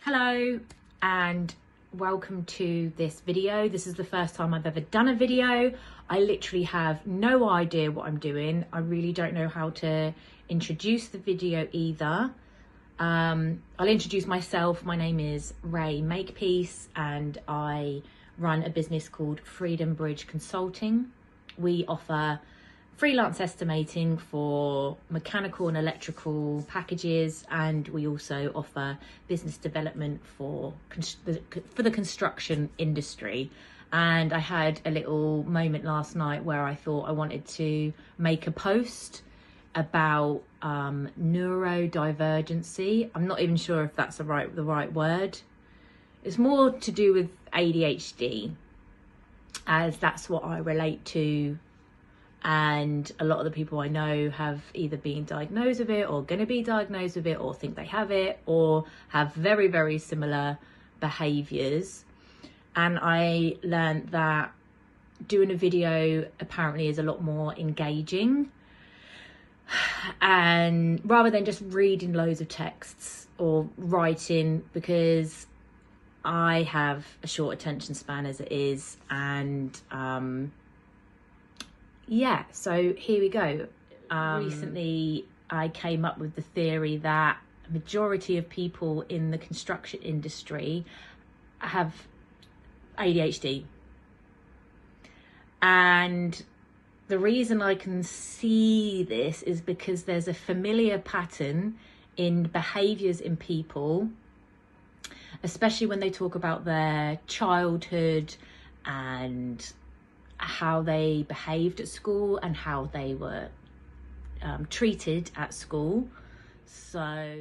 Hello and welcome to this video. This is the first time I've ever done a video. I literally have no idea what I'm doing. I really don't know how to introduce the video either. I'll introduce myself. My name is Ray Makepeace and I run a business called Freedom Bridge Consulting. We offer freelance estimating for mechanical and electrical packages, and we also offer business development for the construction industry. And I had a little moment last night where I thought I wanted to make a post about neurodivergency. I'm not even sure if that's the right word. It's more to do with ADHD, as that's what I relate to. And a lot of the people I know have either been diagnosed with it or going to be diagnosed with it or think they have it or have very, very similar behaviours. And I learned that doing a video apparently is a lot more engaging, and rather than just reading loads of texts or writing, because I have a short attention span as it is. And yeah, so here we go. Recently I came up with the theory that a majority of people in the construction industry have ADHD. And the reason I can see this is because there's a familiar pattern in behaviours in people, especially when they talk about their childhood and how they behaved at school and how they were treated at school. So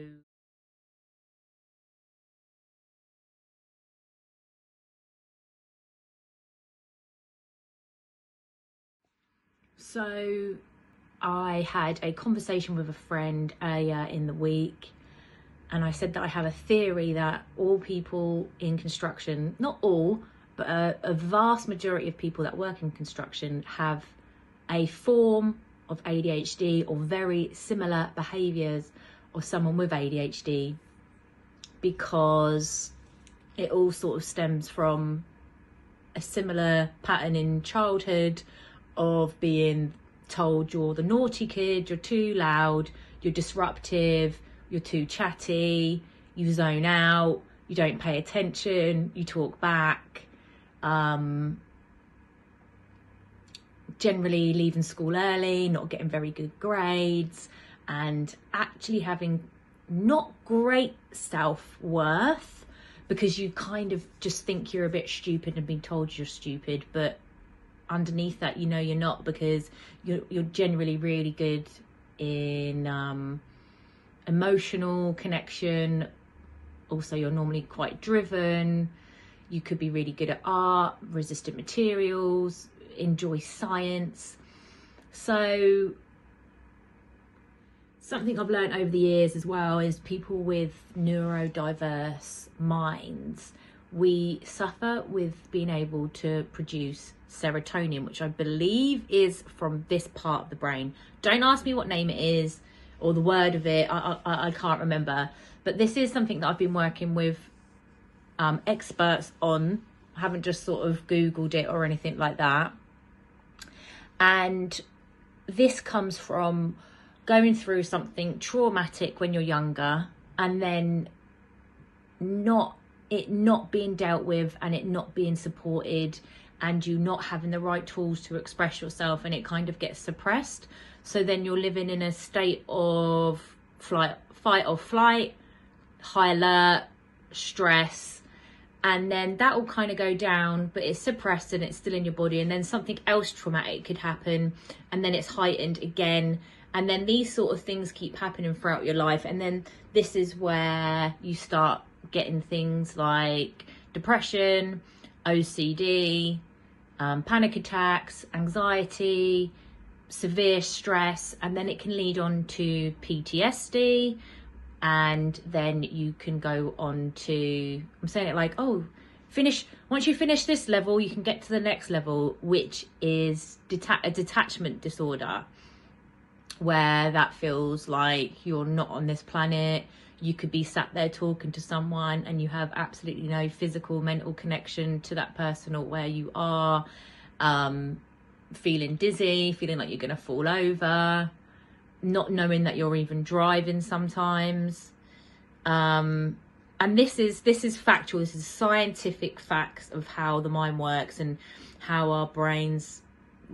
I had a conversation with a friend earlier in the week, and I said that I have a theory that all people in construction, not all, but a vast majority of people that work in construction have a form of ADHD or very similar behaviours of someone with ADHD, because it all sort of stems from a similar pattern in childhood of being told you're the naughty kid, you're too loud, you're disruptive, you're too chatty, you zone out, you don't pay attention, you talk back. Generally leaving school early, not getting very good grades, and actually having not great self-worth, because you kind of just think you're a bit stupid and being told you're stupid, but underneath that you know you're not, because you're generally really good in emotional connection. Also, you're normally quite driven. You could be really good at art, resistant materials, enjoy science. So something I've learned over the years as well is people with neurodiverse minds, we suffer with being able to produce serotonin, which I believe is from this part of the brain. Don't ask me what name it is or the word of it. I can't remember. But this is something that I've been working with experts on. I haven't just sort of Googled it or anything like that. And this comes from going through something traumatic when you're younger, and then not being dealt with, and it not being supported, and you not having the right tools to express yourself, and it kind of gets suppressed. So then you're living in a state of fight or flight, high alert, stress, and then that will kind of go down, but it's suppressed and it's still in your body, and then something else traumatic could happen, and then it's heightened again, and then these sort of things keep happening throughout your life. And then this is where you start getting things like depression, OCD, panic attacks, anxiety, severe stress, and then it can lead on to PTSD. And then you can go on to, I'm saying it like, oh, once you finish this level, you can get to the next level, which is a detachment disorder, where that feels like you're not on this planet, you could be sat there talking to someone and you have absolutely no physical, mental connection to that person or where you are, feeling dizzy, feeling like you're going to fall over, not knowing that you're even driving sometimes. And this is factual. This is scientific facts of how the mind works and how our brains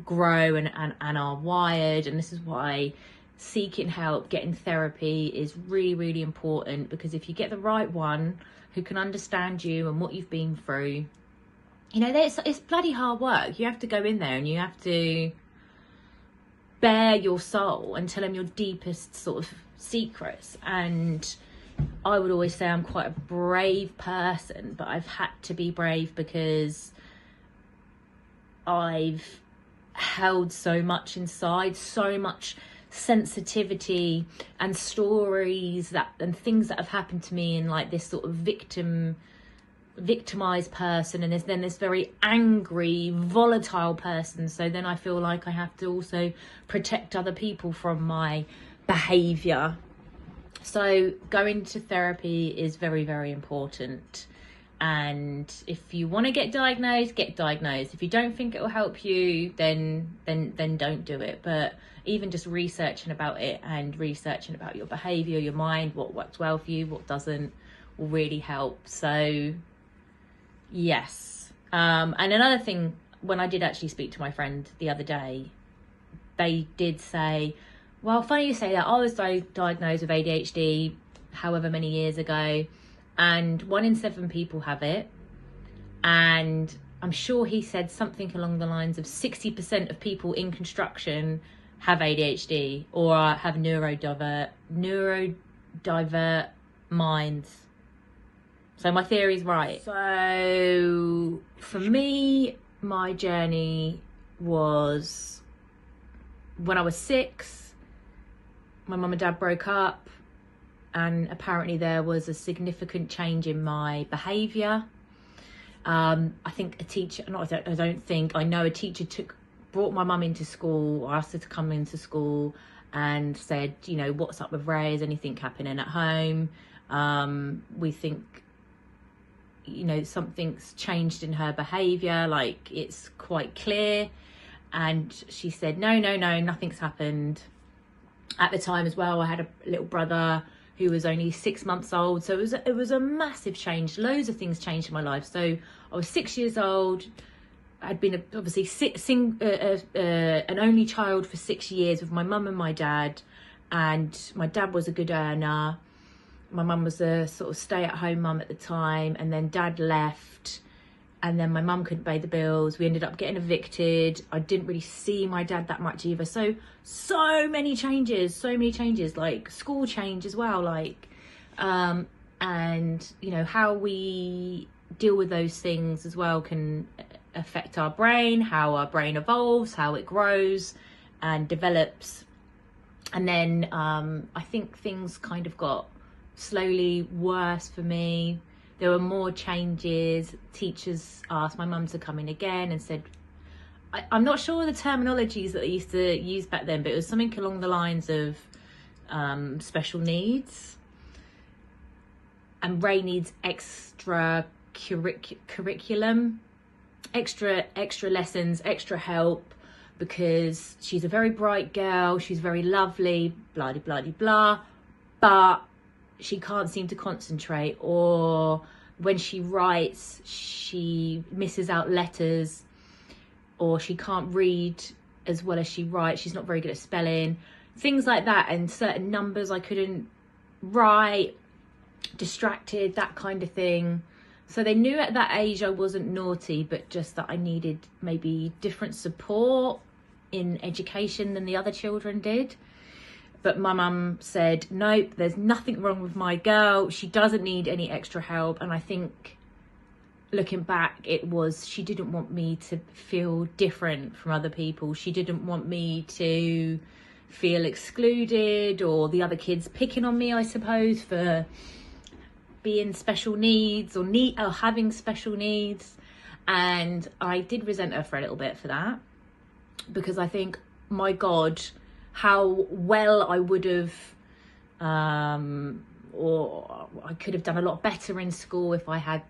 grow and are wired. And this is why seeking help, getting therapy is really, really important, because if you get the right one who can understand you and what you've been through, you know, it's bloody hard work. You have to go in there and you have to bare your soul and tell them your deepest sort of secrets. And I would always say I'm quite a brave person, but I've had to be brave because I've held so much inside, so much sensitivity and stories and things that have happened to me in like this sort of victimized person, and then this very angry, volatile person. So then I feel like I have to also protect other people from my behavior. So going to therapy is very, very important. And if you want to get diagnosed, get diagnosed. If you don't think it will help you, then don't do it. But even just researching about it and researching about your behavior, your mind, what works well for you, what doesn't, will really help. So yes. And another thing, when I did actually speak to my friend the other day, they did say, well, funny you say that, I was diagnosed with ADHD however many years ago, and 1 in 7 people have it. And I'm sure he said something along the lines of 60% of people in construction have ADHD or have neurodiverse minds. So my theory's right. So for me, my journey was when I was 6, my mum and dad broke up, and apparently there was a significant change in my behaviour. I think a teacher, I know a teacher brought my mum into school, asked her to come into school and said, you know, what's up with Ray? Is anything happening at home? We think, you know, something's changed in her behaviour, like it's quite clear. And she said, no, nothing's happened. At the time as well, I had a little brother who was only 6 months old. So it was a massive change. Loads of things changed in my life. So I was 6 years old. I'd been obviously an only child for 6 years with my mum and my dad. And my dad was a good earner. My mum was a sort of stay-at-home mum at the time. And then dad left. And then my mum couldn't pay the bills. We ended up getting evicted. I didn't really see my dad that much either. So many changes, like school change as well. Like, and you know, how we deal with those things as well can affect our brain, how our brain evolves, how it grows and develops. And then I think things kind of got slowly worse for me. There were more changes. Teachers asked my mum to come in again and said, I'm not sure the terminologies that they used to use back then, but it was something along the lines of special needs. And Ray needs extra curriculum, extra lessons, extra help, because she's a very bright girl. She's very lovely, blah, blah, blah, blah, but she can't seem to concentrate, or when she writes, she misses out letters, or she can't read as well as she writes. She's not very good at spelling, things like that. And certain numbers I couldn't write, distracted, that kind of thing. So they knew at that age I wasn't naughty, but just that I needed maybe different support in education than the other children did. But my mum said, nope, there's nothing wrong with my girl. She doesn't need any extra help. And I think looking back, it was, she didn't want me to feel different from other people. She didn't want me to feel excluded, or the other kids picking on me, I suppose, for being special needs or having special needs. And I did resent her for a little bit for that, because I think, my God, how well I would have, or I could have done a lot better in school if I had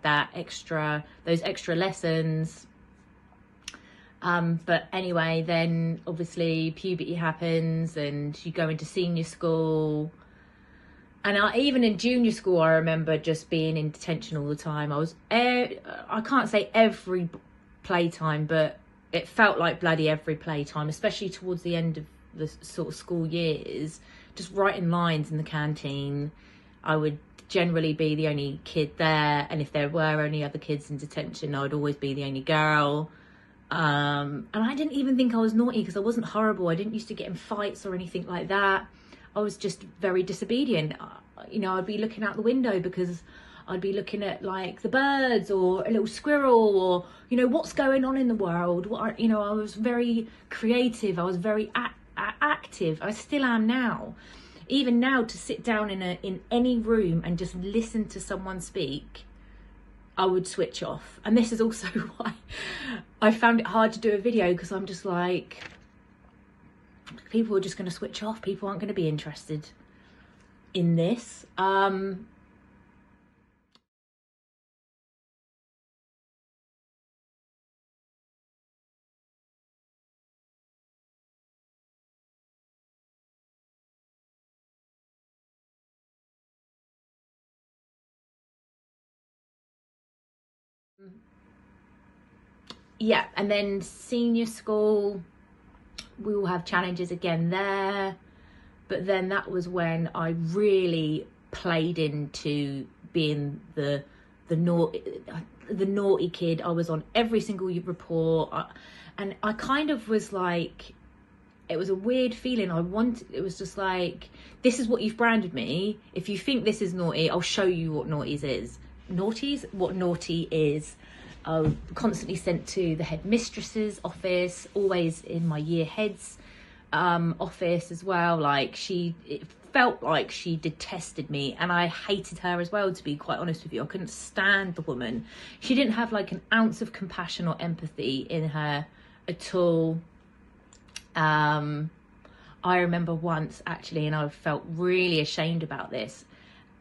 those extra lessons. But anyway, then obviously puberty happens and you go into senior school. And even in junior school, I remember just being in detention all the time. I can't say every playtime, but it felt like bloody every playtime, especially towards the end of the sort of school years, just writing lines in the canteen. I would generally be the only kid there, and if there were only other kids in detention, I would always be the only girl. And I didn't even think I was naughty because I wasn't horrible. I didn't used to get in fights or anything like that. I was just very disobedient. You know, I'd be looking out the window because I'd be looking at like the birds or a little squirrel, or, you know, what's going on in the world. You know, I was very creative. I was very active. I still am now. Even now, to sit down in any room and just listen to someone speak, I would switch off. And this is also why I found it hard to do a video, because I'm just like, people are just going to switch off. People aren't going to be interested in this. Yeah, and then senior school, we will have challenges again there. But then that was when I really played into being the naughty kid. I was on every single report, and I kind of was like, it was a weird feeling. It was just like, this is what you've branded me. If you think this is naughty, I'll show you what naughty is. What naughty is. I was constantly sent to the headmistress's office, always in my year head's office as well. Like, it felt like she detested me, and I hated her as well, to be quite honest with you. I couldn't stand the woman. She didn't have like an ounce of compassion or empathy in her at all. I remember once, actually, and I felt really ashamed about this.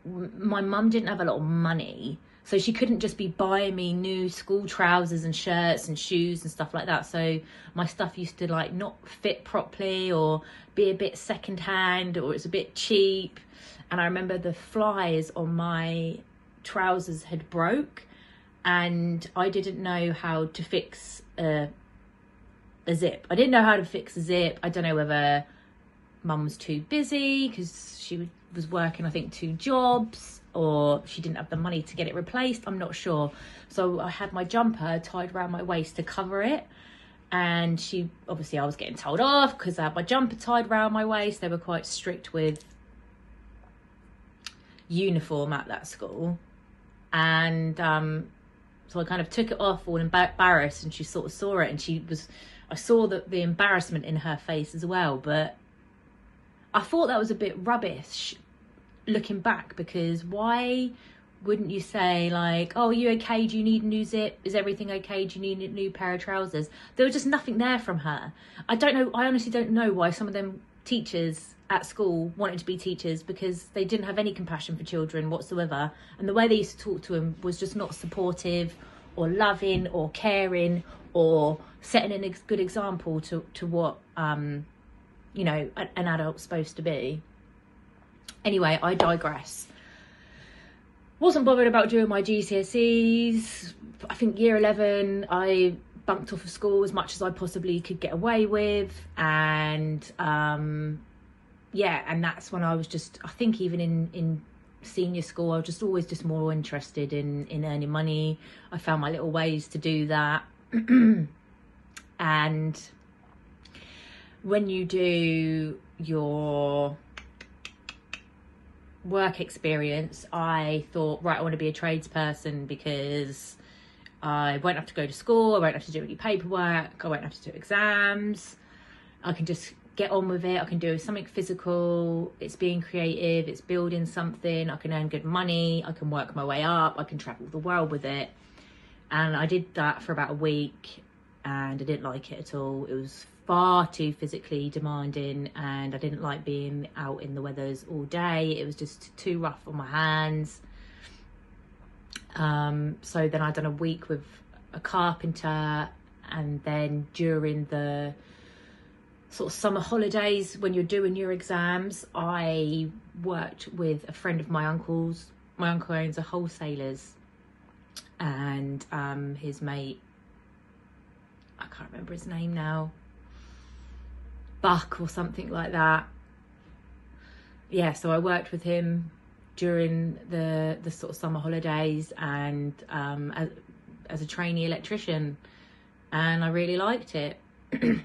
My mum didn't have a lot of money, so she couldn't just be buying me new school trousers and shirts and shoes and stuff like that. So my stuff used to like not fit properly, or be a bit secondhand, or it's a bit cheap. And I remember the flies on my trousers had broke, and I didn't know how to fix a zip. I didn't know how to fix a zip. I don't know whether mum was too busy because she was working, I think, 2 jobs, or she didn't have the money to get it replaced. I'm not sure. So I had my jumper tied around my waist to cover it, and I was getting told off because I had my jumper tied around my waist. They were quite strict with uniform at that school, and so I kind of took it off, all embarrassed, and she sort of saw it, and I saw the embarrassment in her face as well. But I thought that was a bit rubbish looking back, because why wouldn't you say like, oh, are you okay? Do you need a new zip? Is everything okay? Do you need a new pair of trousers? There was just nothing there from her. I honestly don't know why some of them teachers at school wanted to be teachers, because they didn't have any compassion for children whatsoever. And the way they used to talk to them was just not supportive or loving or caring or setting a good example to what, you know, an adult's supposed to be. Anyway, I digress. Wasn't bothered about doing my GCSEs. I think year 11, I bunked off of school as much as I possibly could get away with. And yeah, and that's when I was just, I think even in senior school, I was just always just more interested in earning money. I found my little ways to do that. And when you do your work experience, I thought, right, I want to be a tradesperson, because I won't have to go to school, I won't have to do any paperwork, I won't have to do exams, I can just get on with it, I can do something physical, it's being creative, it's building something, I can earn good money, I can work my way up, I can travel the world with it. And I did that for about a week, and I didn't like it at all. It was far too physically demanding, and I didn't like being out in the weathers all day. It was just too rough on my hands. So then I'd done a week with a carpenter, and then during the sort of summer holidays when you're doing your exams, I worked with a friend of my uncle's. My uncle owns a wholesalers, and his mate, I can't remember his name now, Buck or something like that. Yeah, so I worked with him during the sort of summer holidays, and as a trainee electrician, and I really liked it. And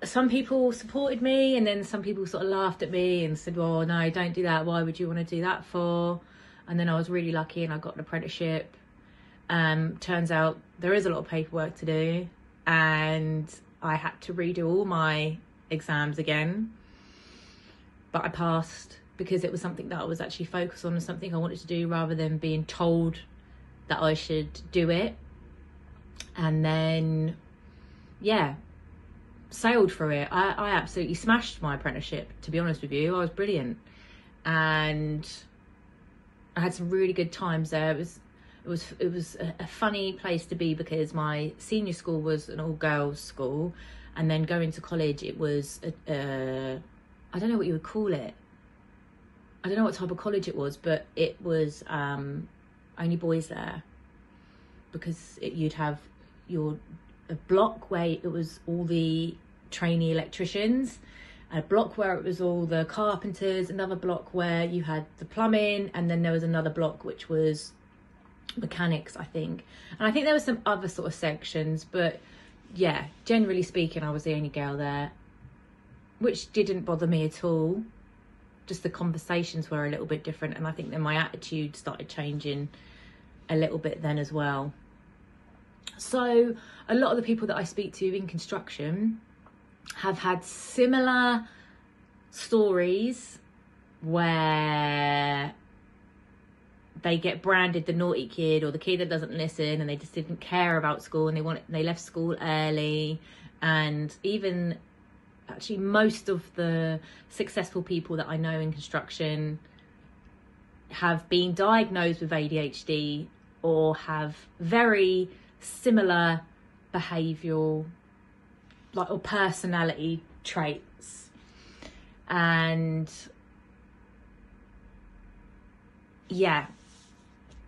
some people supported me, and then some people sort of laughed at me and said, "Oh no, don't do that. Why would you want to do that for?" And then I was really lucky and I got an apprenticeship. Turns out there is a lot of paperwork to do, and I had to redo all my exams again, but I passed because it was something that I was actually focused on and something I wanted to do, rather than being told that I should do it. And then, yeah, sailed through it. I absolutely smashed my apprenticeship, to be honest with you. I was brilliant, and I had some really good times there. It was a funny place to be, because my senior school was an all-girls school, and then going to college, it was I don't know what you would call it. I don't know what type of college it was, but it was only boys there, because you'd have a block where it was all the trainee electricians, a block where it was all the carpenters, another block where you had the plumbing, and then there was another block which was mechanics, I think. And I think there were some other sort of sections, but yeah, generally speaking, I was the only girl there, which didn't bother me at all. Just the conversations were a little bit different, and I think then my attitude started changing a little bit then as well. So a lot of the people that I speak to in construction have had similar stories where they get branded the naughty kid, or the kid that doesn't listen, and they just didn't care about school, and they left school early. And even actually most of the successful people that I know in construction have been diagnosed with ADHD, or have very similar behavioural or personality traits. And yeah,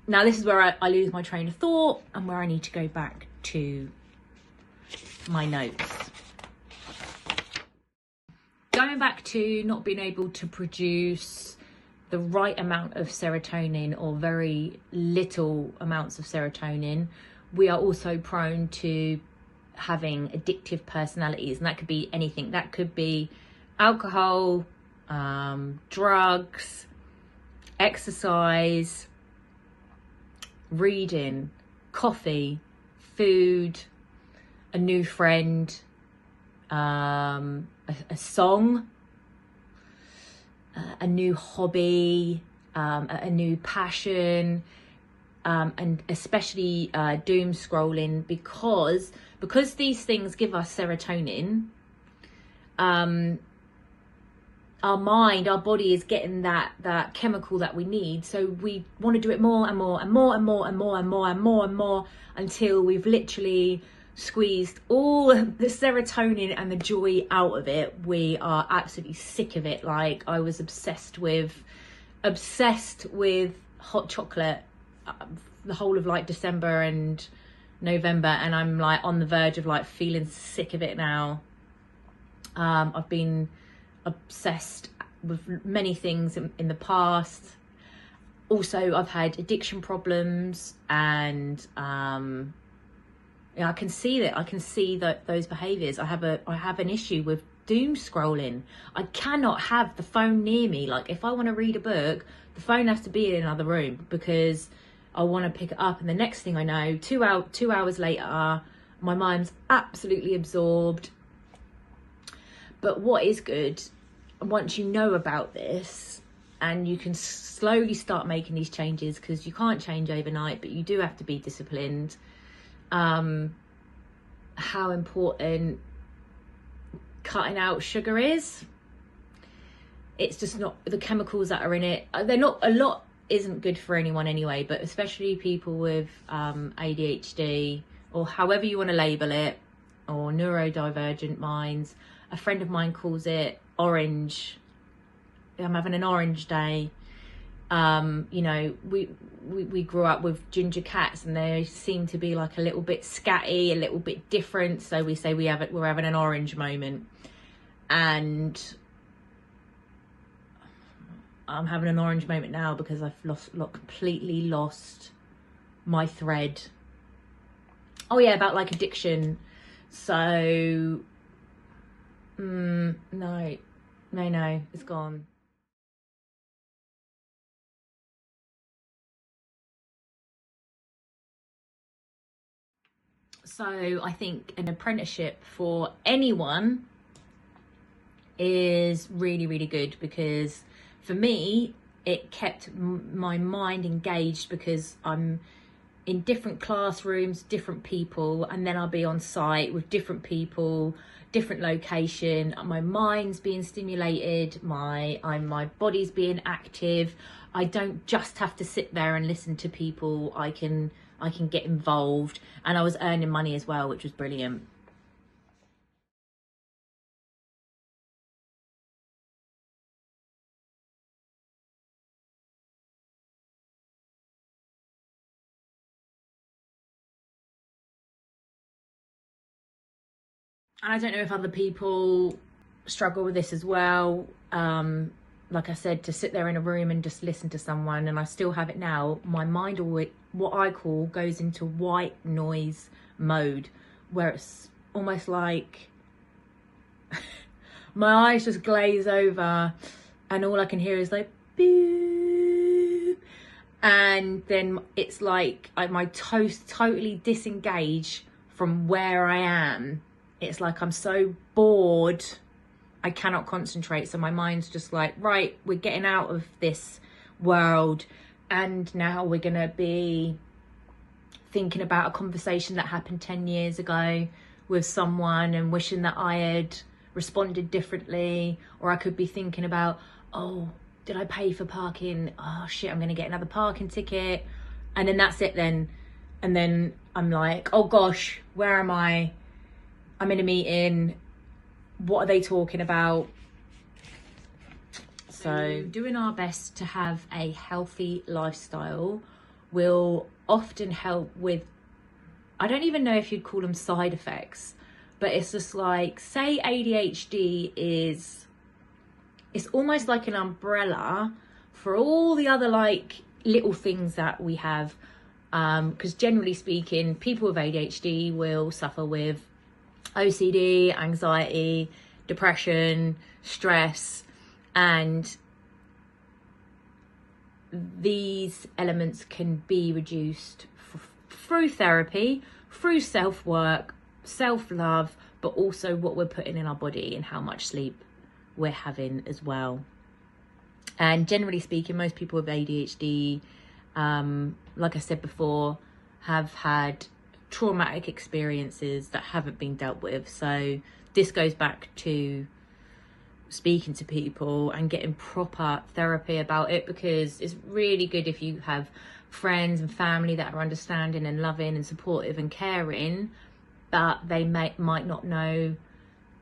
now this is where I lose my train of thought, and where I need to go back to my notes. Going back to not being able to produce the right amount of serotonin, or very little amounts of serotonin, we are also prone to having addictive personalities, and that could be anything. That could be alcohol, drugs, exercise, reading, coffee, food, a new friend, a song, a new hobby, a new passion, and especially doom scrolling, because these things give us serotonin. Our mind, our body is getting that chemical that we need, so we want to do it more and more and more and more and more and more and more and more, until we've literally squeezed all the serotonin and the joy out of it. We are absolutely sick of it. Like, I was obsessed with hot chocolate the whole of like December and November, and I'm like on the verge of like feeling sick of it now. I've been obsessed with many things in the past. Also, I've had addiction problems, and yeah, I can see that. I can see those behaviours. I have an issue with doom scrolling. I cannot have the phone near me. Like, if I want to read a book, the phone has to be in another room, because I want to pick it up, and the next thing I know, 2 hours later, my mind's absolutely absorbed. But what is good, once you know about this, and you can slowly start making these changes, because you can't change overnight, but you do have to be disciplined. how important cutting out sugar is. It's just not, the chemicals that are in it, they're not, a lot isn't good for anyone anyway, but especially people with ADHD, or however you want to label it, or neurodivergent minds. A friend of mine calls it orange. I'm having an orange day. You know, we grew up with ginger cats, and they seem to be like a little bit scatty, a little bit different. So we say we're having an orange moment, and I'm having an orange moment now because I've completely lost my thread. Oh yeah, about like addiction. So no, it's gone. So I think an apprenticeship for anyone is really, really good, because for me, it kept my mind engaged, because I'm in different classrooms, different people, and then I'll be on site with different people, different location. My mind's being stimulated, my body's being active. I don't just have to sit there and listen to people. I can get involved, and I was earning money as well, which was brilliant. And I don't know if other people struggle with this as well. Like I said, to sit there in a room and just listen to someone, and I still have it now, my mind always, what I call, goes into white noise mode, where it's almost like my eyes just glaze over and all I can hear is like boop, and then it's like my toes totally disengage from where I am. It's like I'm so bored I cannot concentrate. So my mind's just like, right, we're getting out of this world, and now we're gonna be thinking about a conversation that happened 10 years ago with someone and wishing that I had responded differently. Or I could be thinking about, oh, did I pay for parking? Oh shit, I'm gonna get another parking ticket. And then that's it then. And then I'm like, oh gosh, where am I? I'm in a meeting. What are they talking about? So doing our best to have a healthy lifestyle will often help with, I don't even know if you'd call them side effects, but it's just like, say ADHD is, it's almost like an umbrella for all the other like little things that we have. Because generally speaking, people with ADHD will suffer with OCD, anxiety, depression, stress, and these elements can be reduced through therapy, through self-work, self-love, but also what we're putting in our body and how much sleep we're having as well. And generally speaking, most people with ADHD, like I said before, have had traumatic experiences that haven't been dealt with. So this goes back to speaking to people and getting proper therapy about it, because it's really good if you have friends and family that are understanding and loving and supportive and caring, but they might not know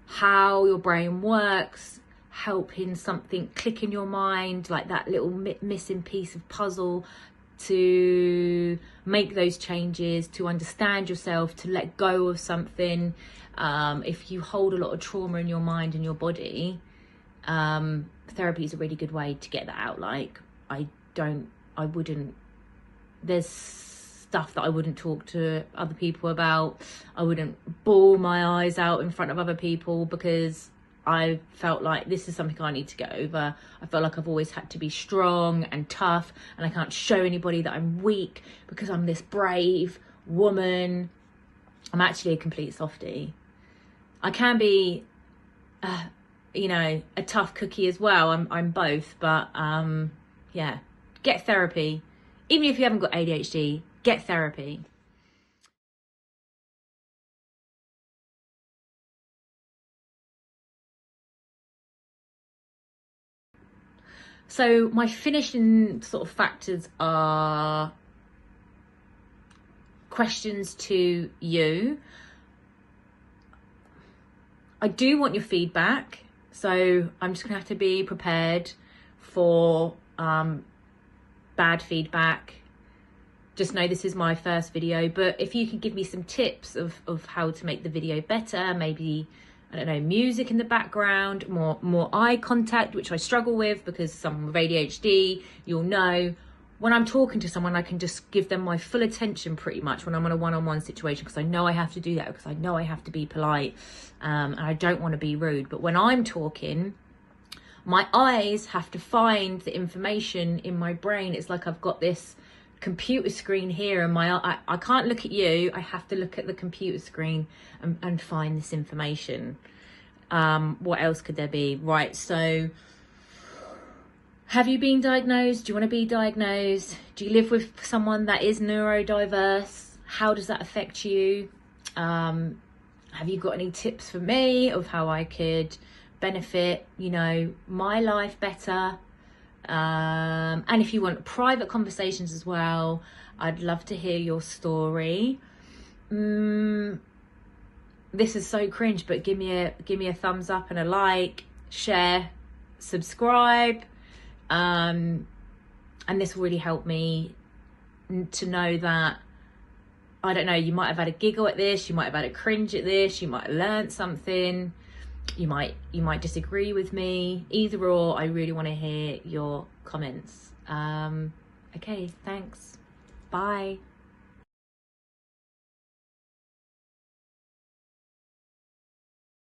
how your brain works, helping something click in your mind, like that little missing piece of puzzle, to make those changes, to understand yourself, to let go of something. If you hold a lot of trauma in your mind and your body, therapy is a really good way to get that out. Like, there's stuff that I wouldn't talk to other people about. I wouldn't bawl my eyes out in front of other people, because I felt like this is something I need to get over. I felt like I've always had to be strong and tough, and I can't show anybody that I'm weak because I'm this brave woman. I'm actually a complete softie. I can be, a tough cookie as well. I'm both, but yeah, get therapy. Even if you haven't got ADHD, get therapy. So my finishing sort of factors are questions to you. I do want your feedback, so I'm just gonna have to be prepared for bad feedback. Just know this is my first video, but if you can give me some tips of how to make the video better, maybe, I don't know, music in the background, more eye contact, which I struggle with because someone with ADHD, you'll know, when I'm talking to someone, I can just give them my full attention pretty much when I'm in a one-on-one situation, because I know I have to do that, because I know I have to be polite, and I don't want to be rude. But when I'm talking, my eyes have to find the information in my brain. It's like I've got this computer screen here, and I can't look at you. I have to look at the computer screen and find this information. What else could there be? Right, so have you been diagnosed? Do you want to be diagnosed? Do you live with someone that is neurodiverse? How does that affect you? Have you got any tips for me of how I could benefit, you know, my life better? And if you want private conversations as well, I'd love to hear your story. This is so cringe, but give me a thumbs up and a like, share, subscribe. And this will really help me to know that, I don't know, you might have had a giggle at this, you might have had a cringe at this, you might have learned something, you might disagree with me. Either or, I really want to hear your comments. Okay, thanks. Bye.